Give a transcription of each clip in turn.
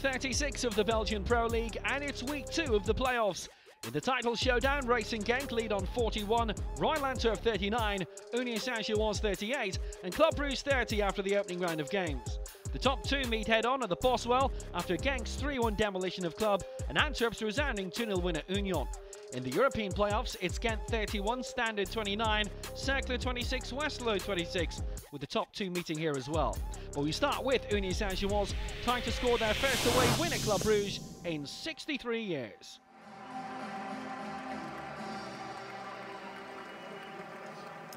week 36 of the Belgian Pro League and it's week 2 of the playoffs. In the title showdown, Racing Genk lead on 41, Royal Antwerp 39, Union Saint-Gilloise 38 and Club Brugge 30 after the opening round of games. The top two meet head-on at the Boswell after Genk's 3-1 demolition of Club and Antwerp's resounding 2-0 win at Union. In the European playoffs, it's Gent 31, Standard 29, Cercle 26, Westerlo 26, with the top two meeting here as well. But we start with Union Saint-Gilloise trying to score their first away win at Club Brugge in 63 years.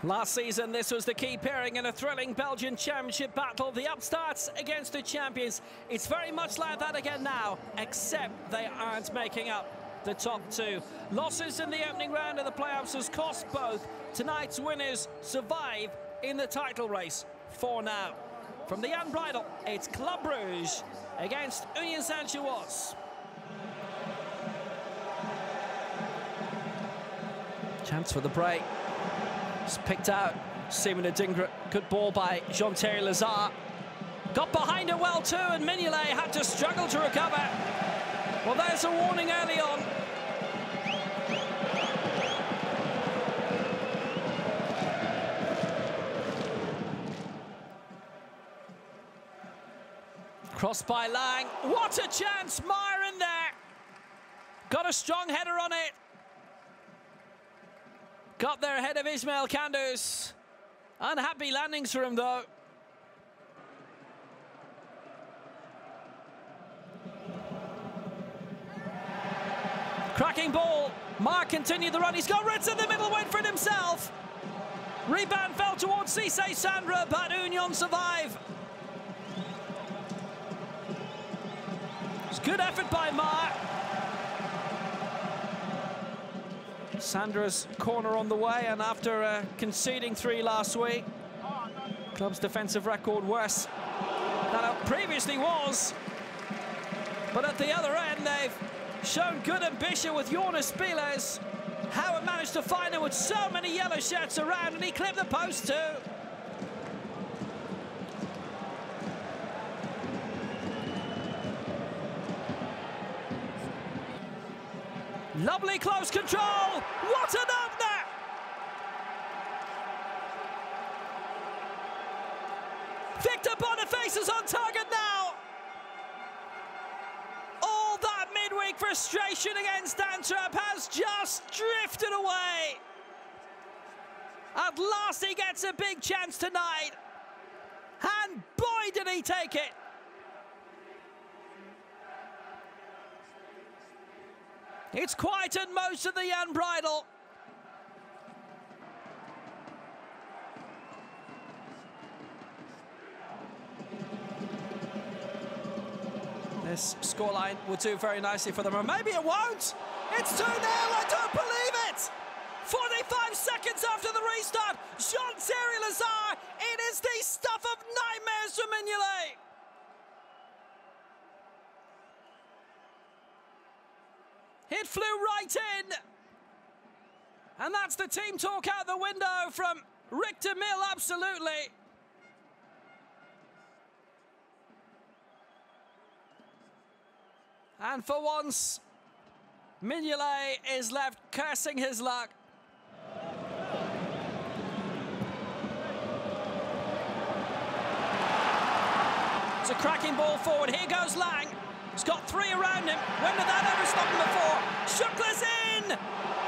Last season, this was the key pairing in a thrilling Belgian Championship battle. The upstarts against the champions. It's very much like that again now, except they aren't making up the top two. Losses in the opening round of the playoffs has cost both. Tonight's winners survive in the title race for now. From the unbridled, it's Club Brugge against Union Saint-Gilloise. Chance for the break. It's picked out, Simon Dingra. Good ball by Jean-Thierry-Lazare. Got behind it well too, and Mignolet had to struggle to recover. Well, there's a warning early on. Crossed by Lang. What a chance! Meyer in there. Got a strong header on it. Got there ahead of Ismail Kandus. Unhappy landings for him though. Cracking ball. Mark continued the run. He's got Ritz in the middle, went for it himself. Rebound fell towards Cisse Sandra, but Union survive. It's good effort by Mark. Sandra's corner on the way, and after conceding 3 last week, club's defensive record worse than it previously was. But at the other end, they've shown good ambition with Jonas Spielers. Howard managed to find him with so many yellow shirts around, and he clipped the post too. Lovely close control. What an opener! Victor Boniface is on target now. All that midweek frustration against Antwerp has just drifted away. At last he gets a big chance tonight. And boy did he take it. It's quieted most of the unbridled. This scoreline will do very nicely for them, or maybe it won't. It's 2-0, I don't believe it. 45 seconds after the restart, Jean-Thierry-Lazare, it is the stuff of nightmares for Mignolet. It flew right in. And that's the team talk out the window from Richter Mill, absolutely. And for once, Mignolet is left cursing his luck. It's a cracking ball forward. Here goes Lang. He's got 3 around him. When did that ever stop him before? Schuckler's in!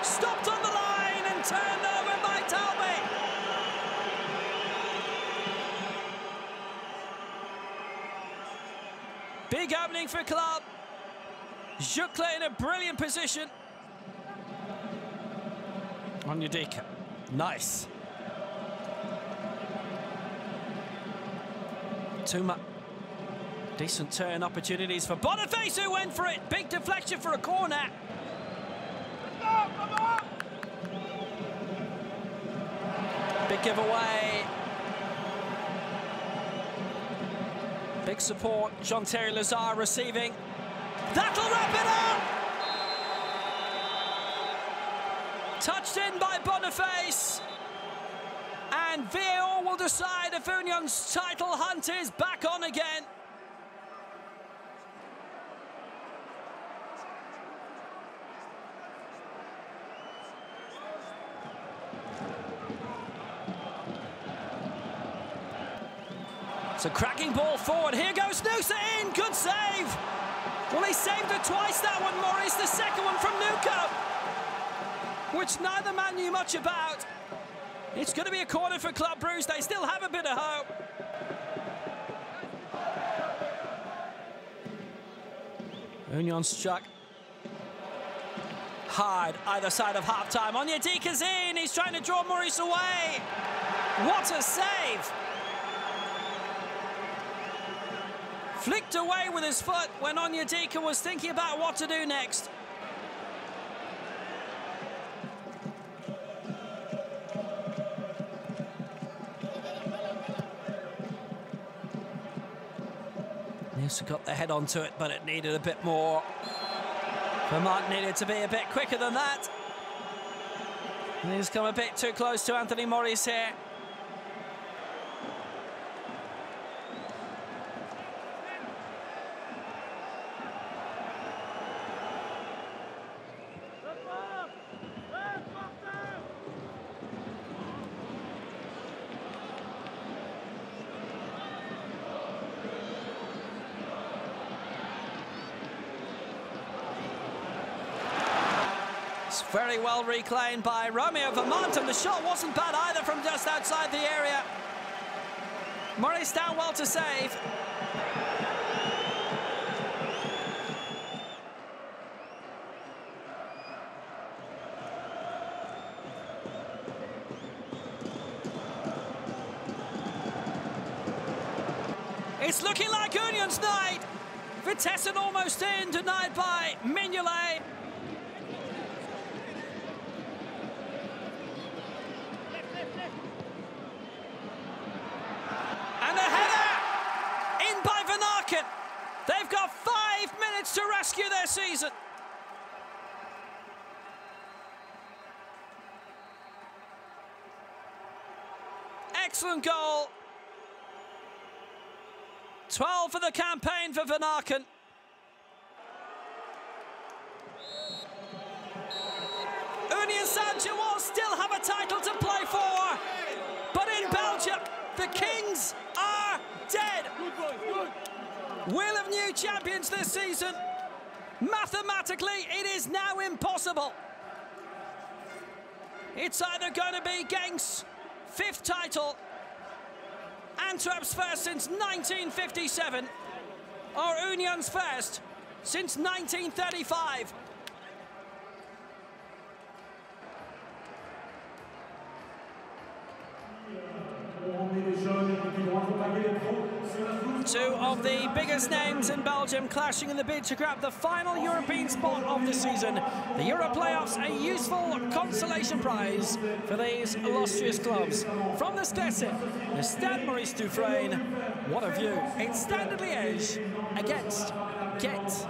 Stopped on the line and turned over by Talby. Big opening for Club. Schuckler in a brilliant position. On Yudika. Nice. Tuma. Decent turn opportunities for Boniface, who went for it. Big deflection for a corner. Big giveaway. Big support. Jean-Thierry-Lazare receiving. That'll wrap it up! Touched in by Boniface. And VAR will decide if Union's title hunt is back on again. It's a cracking ball forward. Here goes Noosa in. Good save. Well, he saved it twice, that one, Maurice. The second one from Nuka, which neither man knew much about. It's going to be a corner for Club Brugge. They still have a bit of hope. Union struck hard either side of half-time. Onyedika's in. He's trying to draw Maurice away. What a save. Flicked away with his foot when Onyedika was thinking about what to do next. Noosa got the head onto it, but it needed a bit more. Vermont needed to be a bit quicker than that. And he's come a bit too close to Anthony Maurice here. Very well reclaimed by Romeo Vermont, and the shot wasn't bad either from just outside the area. Maurice down well to save. It's looking like Union's night. Vitesse almost in, denied by Mignolet. They've got 5 minutes to rescue their season. Excellent goal. 12 for the campaign for Van Aken. Union Saint-Gilloise still have a title to play for. But in Belgium, the Kings are dead. We'll have new champions this season. Mathematically, it is now impossible. It's either going to be Genk's 5th title, Antwerp's first since 1957, or Union's first since 1935. Two of the biggest names in Belgium clashing in the bid to grab the final European spot of the season. The Euro Play-Offs, a useful consolation prize for these illustrious clubs. From the Cercle, the Stade Maurice Dufresne. What a view. It's Standard Liège against Gent.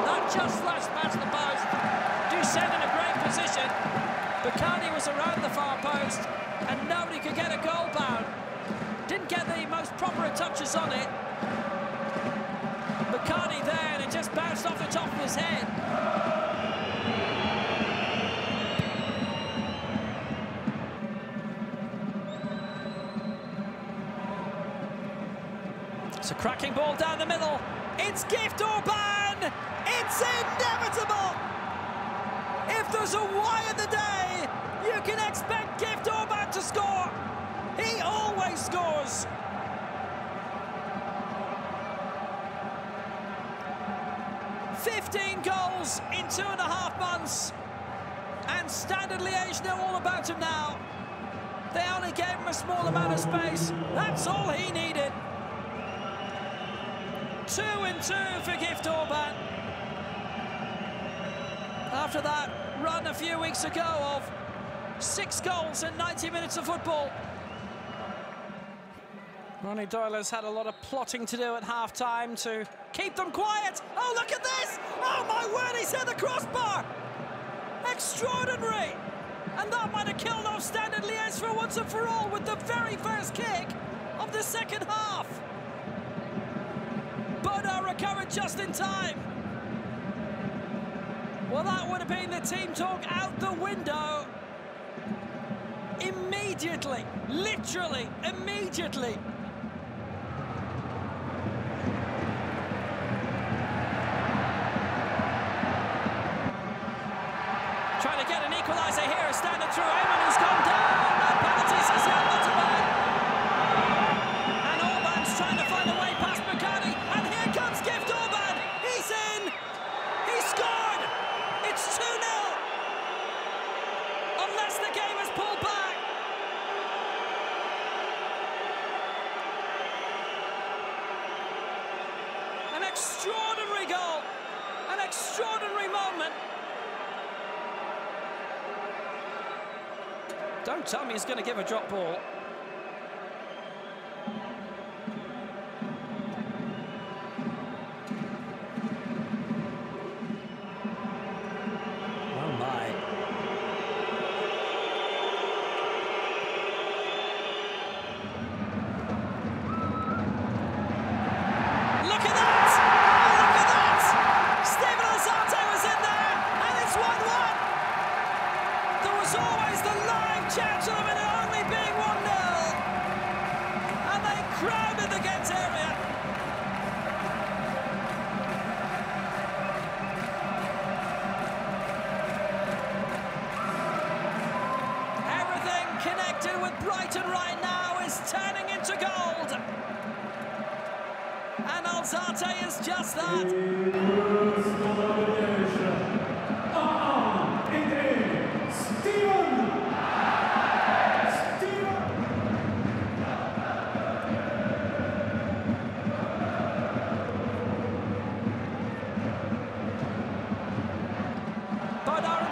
That just flashed past the post. Dufresne in a great position. Bacardi was around the far post and nobody could get a goal bound. Didn't get the most proper touches on it. Bacardi there, and it just bounced off the top of his head. It's a cracking ball down the middle. It's Gift Orban! It's inevitable! If there's a Y in the day, you can expect Gift Orban to score. He always scores. "15 goals in 2.5 months. And Standard Liège know all about him now. They only gave him a small amount of space. That's all he needed. 2-2 for Gift Orban. After that run a few weeks ago of 6 goals in 90 minutes of football. Ronnie Doyle has had a lot of plotting to do at half-time to keep them quiet. Oh, look at this! Oh, my word, he's hit the crossbar! Extraordinary! And that might have killed off Standard Liège for once and for all with the very first kick of the second half. Bono recovered just in time. Well, that would have been the team talk out the window. Immediately, literally, immediately. Trying to get an equaliser here, standing through Eamon, who's gone down. No penalty, says the Antwerp. And Orban's trying to find a way past McCartney. And here comes Gift Orban. He's in. He scored. It's 2-0. Unless the game is pulled back. An extraordinary goal. An extraordinary moment. Don't tell me he's going to give a drop ball. Oh my. Look at that! Oh, look at that! Steven Alzate was in there, and it's 1-1. There was always the live chance of them in it only being 1-0. And they crowded the Gent area. Everything connected with Brighton right now is turning into gold. And Alzate is just that.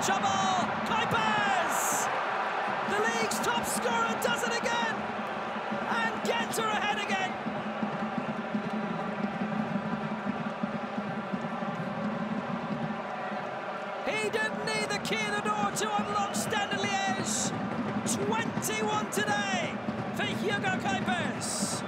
Trouble! Kuipers! The league's top scorer does it again! And Gent are ahead again! He didn't need the key in the door to unlock Standard Liège. 21 today for Hugo Kuipers.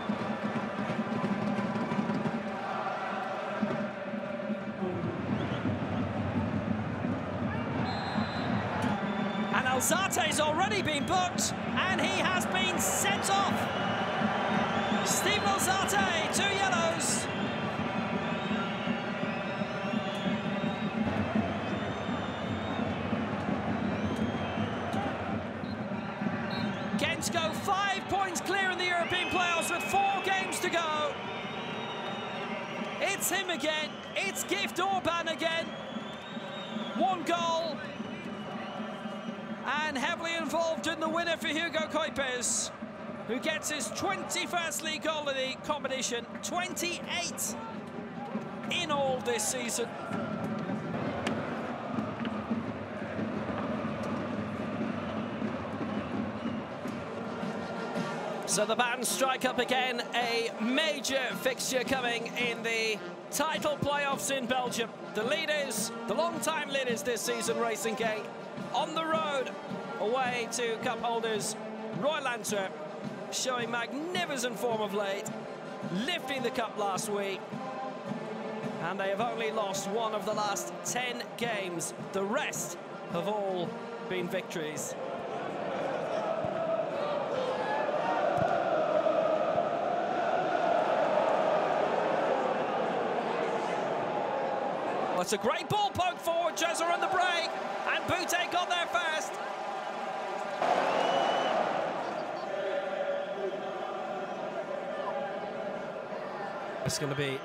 Alzate's already been booked, and he has been sent off. Steven Alzate, 2 yellows. Gent go 5 points clear in the European playoffs with 4 games to go. It's him again. It's Gift Orban again. 1 goal. And heavily involved in the winner for Hugo Kuipers, who gets his 21st league goal of the competition, 28 in all this season. So the bands strike up again, a major fixture coming in the title playoffs in Belgium. The leaders, the long-time leaders this season, Racing Genk, on the road away to cup holders Royal Antwerp, showing magnificent form of late, lifting the cup last week, and they have only lost 1 of the last 10 games. The rest have all been victories. Well, it's a great ball poke forward, Jezza on the break, and Boutte got there first. It's going to be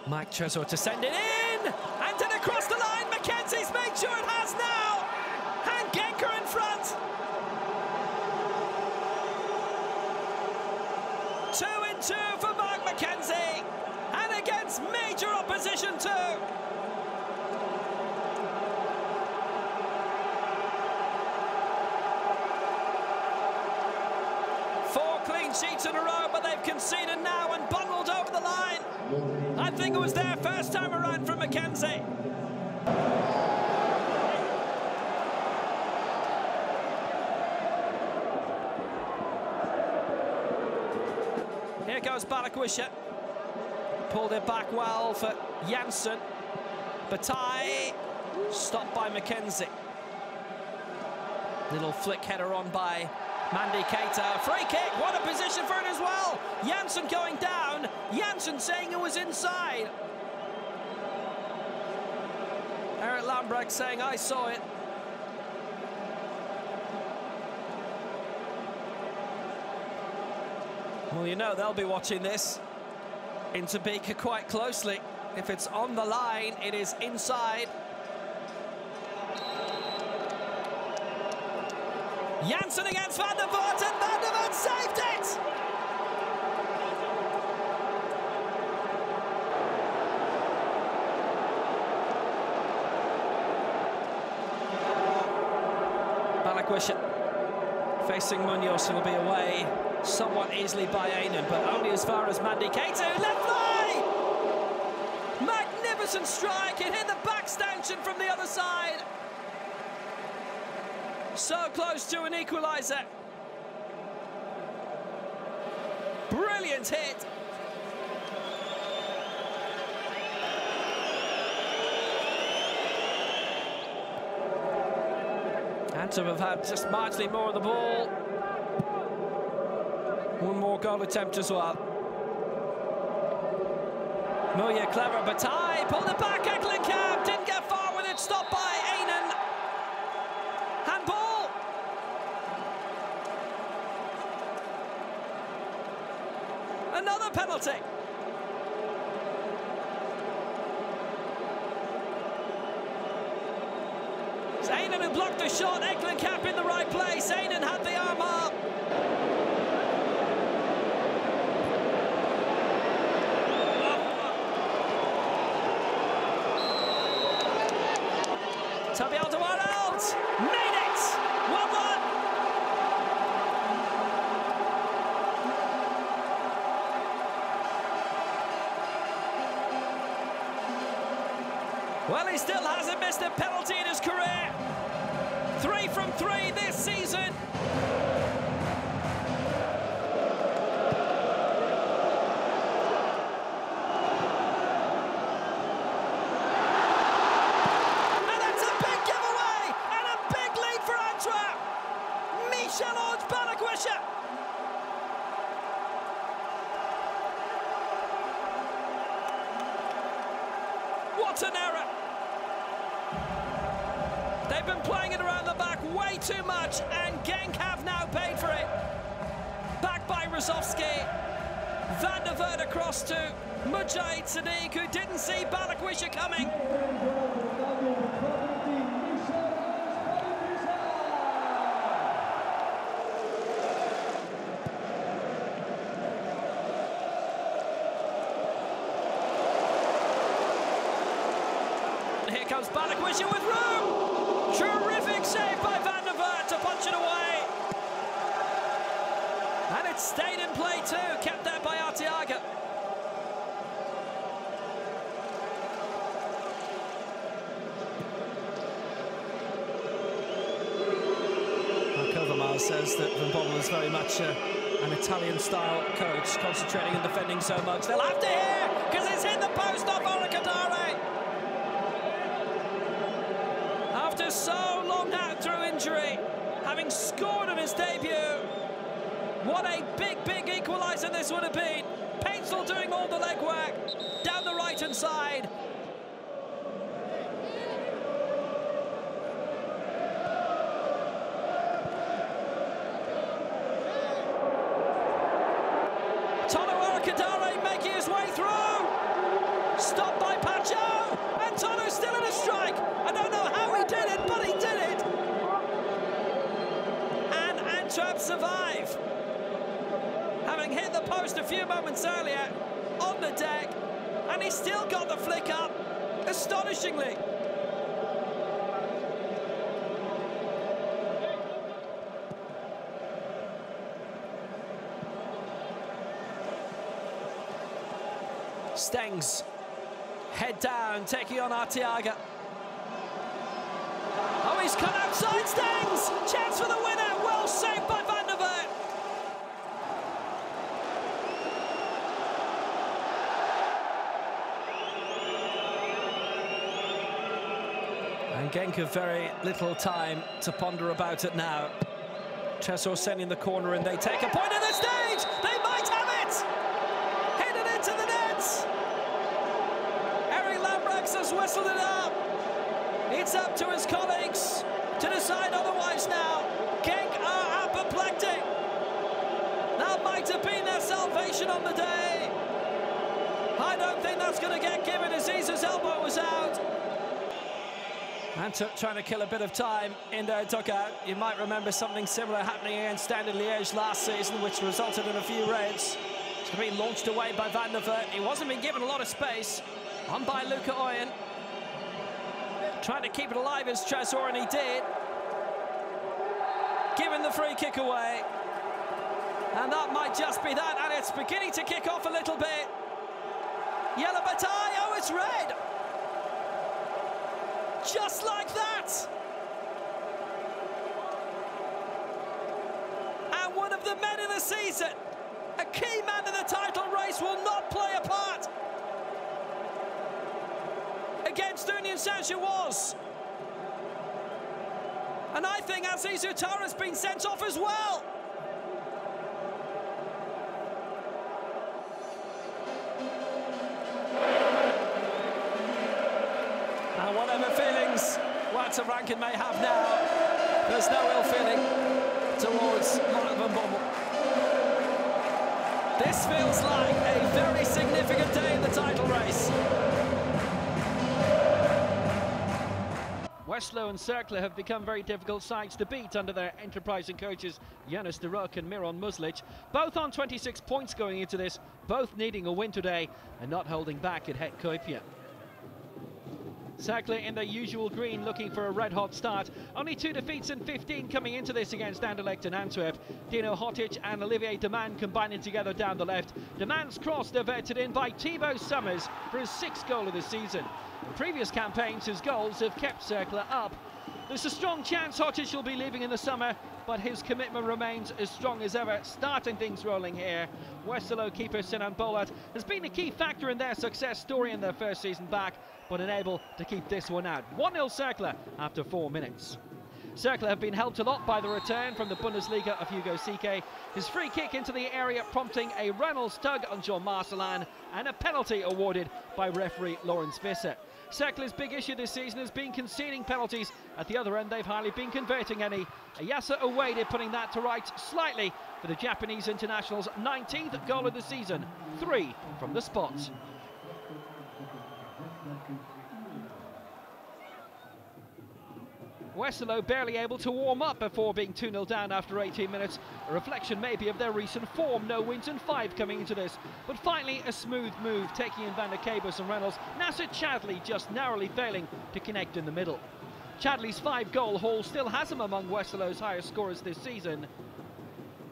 Mike Chesor to send it in, and then across the line. Mackenzie's made sure it has now, and Genk are in front. 2-2 for Mark Mackenzie, and against major opposition too. Clean sheets in a row, but they've conceded now and bundled over the line. I think it was their first time around from Mackenzie. Here goes Balakwisha. Pulled it back well for Janssen. Bataille stopped by Mackenzie. Little flick header on by Mandy Keita. Free kick, what a position for it as well. Janssen going down. Janssen saying it was inside. Eric Lambrecht saying, I saw it. Well, you know they'll be watching this in Topeka quite closely. If it's on the line, it is inside. Janssen against Van der Voort, and Van der Voort saved it! Balakwisha facing Munoz, who will be away somewhat easily by Aynan, but only as far as Mandy Keita, left thigh! Magnificent strike, it hit the back stanchion from the other side. So close to an equaliser. Brilliant hit. Antwerp have had just marginally more of the ball. One more goal attempt as well. Muya, clever, Bataille pulled it back. Eklenkamp didn't get far with it. Stopped by Aynan. Handball. Another penalty. It's Aynan who blocked the shot. Eklenkamp in the right place. Aynan had the arm up. Toby Alderweireld made it! 1-1. Well, he still hasn't missed a penalty in his career. 3 from 3 this season. What an error! They've been playing it around the back way too much, and Genk have now paid for it. Back by Rozovsky. Van der Voort across to Mujahid Sadiq, who didn't see Balakwisha coming. Here comes Balakwisha with room! Terrific save by Van der Voort to punch it away. And it stayed in play too, kept there by Arteaga. Kovamal says that Van Bommel is very much an Italian-style coach, concentrating and defending so much. They'll have to hear, because it's hit the post off Orikadare. After so long out through injury, having scored on his debut, what a big equaliser this would have been. Paintsel doing all the legwork down the right-hand side. Tonu Orikadare making his way through. Stopped by Pacho, and Tonu's still in a strike. I don't know how he did it, but he did it. And Antwerp survive, having hit the post a few moments earlier on the deck, and he still got the flick up, astonishingly. Stengs, head down, taking on Arteaga. Oh, he's come outside, Stengs! Chance for the winner, well saved by Van der Voort. And Genk have very little time to ponder about it now. Tresor sending the corner and they take a point at the stage! They might have it! Headed into the net! Eric Lambrax has whistled it up. It's up to his colleagues to decide otherwise now. Genk are apoplectic. That might have been their salvation on the day. I don't think that's going to get given. Aziz's elbow was out. Antwerp trying to kill a bit of time in their dugout. You might remember something similar happening against Standard Liège last season, which resulted in a few reds. It's going to be launched away by Van der Voort. He wasn't being given a lot of space. On by Luca Oyen. Trying to keep it alive as Tresor, and he did. Giving the free kick away. And that might just be that, and it's beginning to kick off a little bit. Yellow bataille, oh, it's red! Just like that! And one of the men of the season, a key man in the title race, will not play a part against Union Saint-Gilloise. And I think Aziz Ouattara has been sent off as well. And whatever feelings Wouter Rankin may have now, there's no ill feeling towards Mark van Bommel. This feels like a very significant day in the title race. Westerlo and Cercle have become very difficult sides to beat under their enterprising coaches Jonas de Rock and Miron Muslic. Both on 26 points going into this, both needing a win today and not holding back at Het Kuipje. Cercle in their usual green, looking for a red-hot start. Only 2 defeats in 15 coming into this against Anderlecht and Antwerp. Dino Hotic and Olivier Deman combining together down the left. Deman's cross diverted in by Thibaut Summers for his 6th goal of the season. In previous campaigns, his goals have kept Cercle up. There's a strong chance Hotic will be leaving in the summer, but his commitment remains as strong as ever, starting things rolling here. Westerlo keeper Sinan Bolat has been a key factor in their success story in their first season back, but unable to keep this one out. 1-0 Cercle after 4 minutes. Cercle have been helped a lot by the return from the Bundesliga of Hugo Sique. His free kick into the area prompting a Reynolds tug on Jean Marcelin and a penalty awarded by referee Lawrence Visser. Cercle's big issue this season has been conceding penalties. At the other end, they've hardly been converting any. Ayasa Uwede putting that to rights slightly for the Japanese international's 19th goal of the season. 3 from the spot. Westerlo barely able to warm up before being 2-0 down after 18 minutes. A reflection maybe of their recent form. No wins and 5 coming into this. But finally a smooth move, taking in Van der Kabus and Reynolds. Nasser Chadli just narrowly failing to connect in the middle. Chadli's 5-goal haul still has him among Westerlo's highest scorers this season,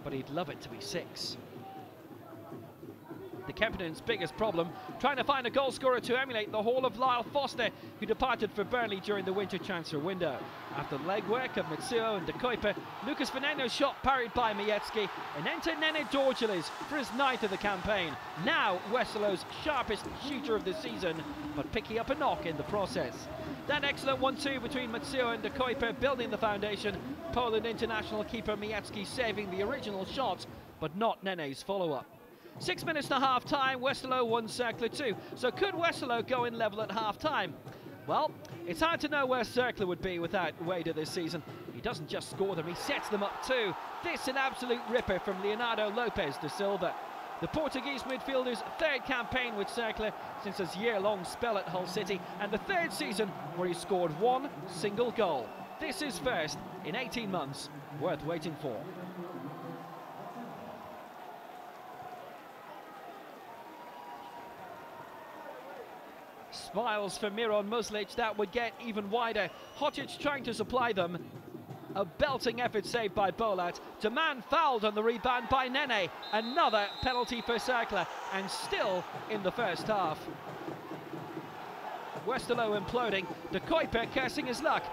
but he'd love it to be 6. The captain's biggest problem, trying to find a goal scorer to emulate the haul of Lyle Foster, who departed for Burnley during the winter transfer window. After the legwork of Mitsuo and De Kuiper, Lucas Fernando's shot parried by Mietski, and enter Nene Dorgeles for his 9th of the campaign. Now Westerlo's sharpest shooter of the season, but picking up a knock in the process. That excellent 1-2 between Mitsuo and De Kuiper building the foundation. Poland international keeper Mietski saving the original shot, but not Nene's follow-up. 6 minutes to half-time, Westerlo 1, Cercle 2. So could Westerlo go in level at half-time? Well, it's hard to know where Cercle would be without Uwede this season. He doesn't just score them, he sets them up too. This an absolute ripper from Leonardo Lopes da Silva. The Portuguese midfielder's 3rd campaign with Cercle since his year-long spell at Hull City, and the 3rd season where he scored 1 single goal. This is first in 18 months, worth waiting for. Smiles for Miron Muslic, that would get even wider. Hotic trying to supply them. A belting effort saved by Bolat. Deman fouled on the rebound by Nene. Another penalty for Cercle, and still in the first half. Westerlo imploding. De Kuiper cursing his luck,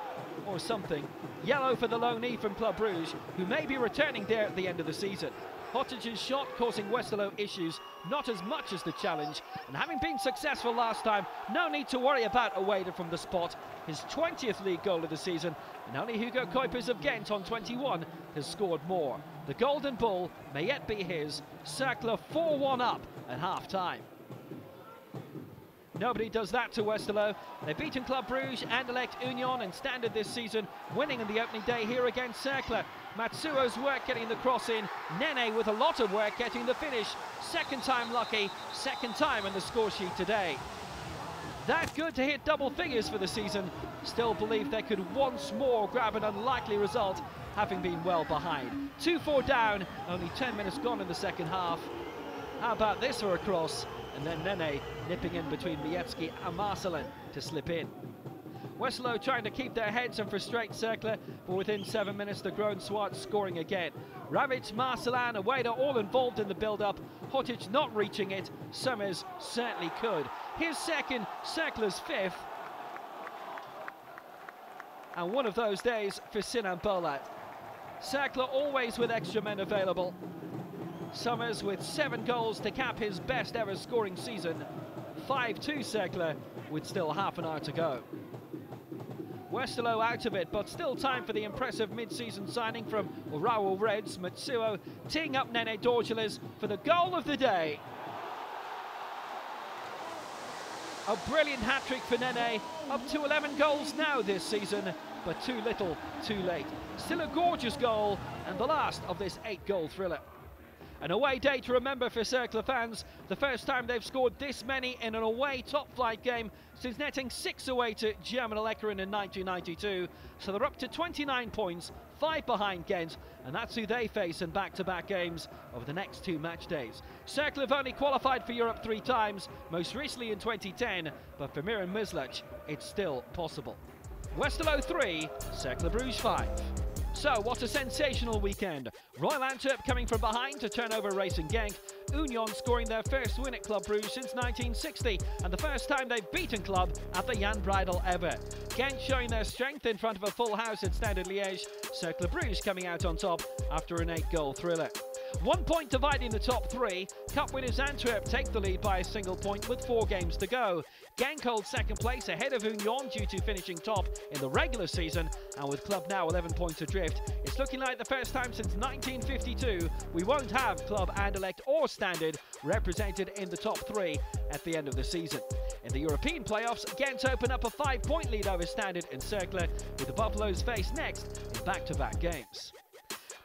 or something. Yellow for the loanee from Club Brugge, who may be returning there at the end of the season. Hottage's shot causing Westerlo issues, not as much as the challenge, and having been successful last time, no need to worry about a wader from the spot. His 20th league goal of the season, and only Hugo Kuipers of Gent on 21 has scored more. The Golden Bull may yet be his. Cercle 4-1 up at half-time. Nobody does that to Westerlo. They've beaten Club Brugge, Anderlecht, Union and Standard this season, winning in the opening day here against Cercle. Matsuo's work getting the cross in, Nene with a lot of work getting the finish. Second time lucky, second time in the score sheet today. That good to hit double figures for the season. Still believe they could once more grab an unlikely result, having been well behind. 2-4 down, only 10 minutes gone in the second half. How about this for a cross? And then Nene nipping in between Mietski and Marcelin to slip in. Westerlo trying to keep their heads and frustrate Cercle, but within 7 minutes the Groen Swart scoring again. Ravic, Marcelin, Aweda all involved in the build-up. Hottage not reaching it. Summers certainly could. His second, Cercle's fifth. And one of those days for Sinan Bolat. Cercle always with extra men available. Summers with 7 goals to cap his best ever scoring season. 5-2 Cercle with still half an hour to go. Westerlo out of it, but still time for the impressive mid-season signing from Raul Reds. Matsuo teeing up Nene Dorgeles for the goal of the day. A brilliant hat-trick for Nene, up to 11 goals now this season, but too little, too late. Still a gorgeous goal, and the last of this 8-goal thriller. An away day to remember for Cercle fans. The first time they've scored this many in an away top-flight game since netting 6 away to German Aleckeren in 1992. So they're up to 29 points, 5 behind Gent, and that's who they face in back-to-back games over the next 2 match days. Cercle have only qualified for Europe 3 times, most recently in 2010, but for Miran Mislac, it's still possible. Westerlo 3, Cercle Brugge 5. So, what a sensational weekend. Royal Antwerp coming from behind to turn over Racing Genk. Union scoring their first win at Club Brugge since 1960, and the first time they've beaten Club at the Jan Breidel ever. Gent showing their strength in front of a full house at Standard Liège. Cercle Brugge coming out on top after an 8-goal thriller. 1 point dividing the top 3. Cup winners Antwerp take the lead by a single point with 4 games to go. Genk holds second place ahead of Union due to finishing top in the regular season, and with Club now 11 points adrift, it's looking like the first time since 1952 we won't have Club, Anderlecht or Standard represented in the top 3 at the end of the season. In the European playoffs, Gent open up a 5-point lead over Standard and Cercle, with the Buffaloes face next in back-to-back games.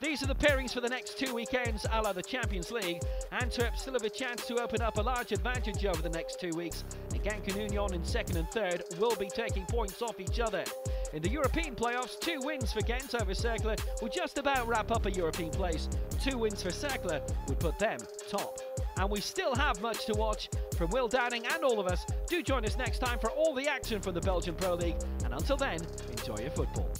These are the pairings for the next 2 weekends, a la the Champions League. Antwerp still have a chance to open up a large advantage over the next 2 weeks, and Genk and Union in 2nd and 3rd will be taking points off each other. In the European playoffs, 2 wins for Gent over Cercle will just about wrap up a European place. 2 wins for Cercle would put them top. And we still have much to watch. From Will Downing and all of us, do join us next time for all the action from the Belgian Pro League, and until then, enjoy your football.